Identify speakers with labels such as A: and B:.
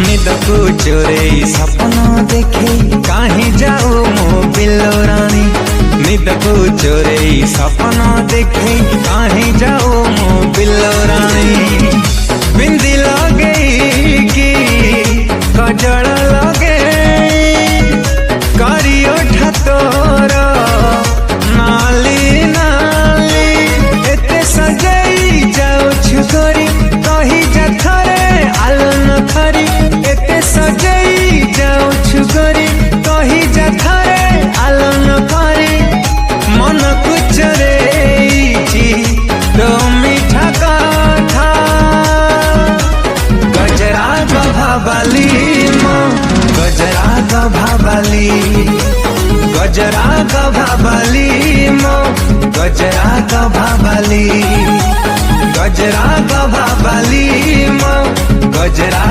A: निद को चोरे सपना देखे कहीं जाओ मो बिल्लो रानी। निद को चोरे सपना देखे कहीं जाओ मो बिल्लो रानी। बिंदी लगे की कजल लगे करियो ठतोर नाली नाली एते सजाई जाओ छुगरी कही जथरे आलन खरी। एते सजाई जाओ छुगरी कही जथरे आलन खरी। मन कुचरे तो मीठा कथा गजरा गभाबाली मो गजरा गभाबाली। गजरा गभाबाली मो गजरा गभाबाली। गजरा गभाबाली मो गजरा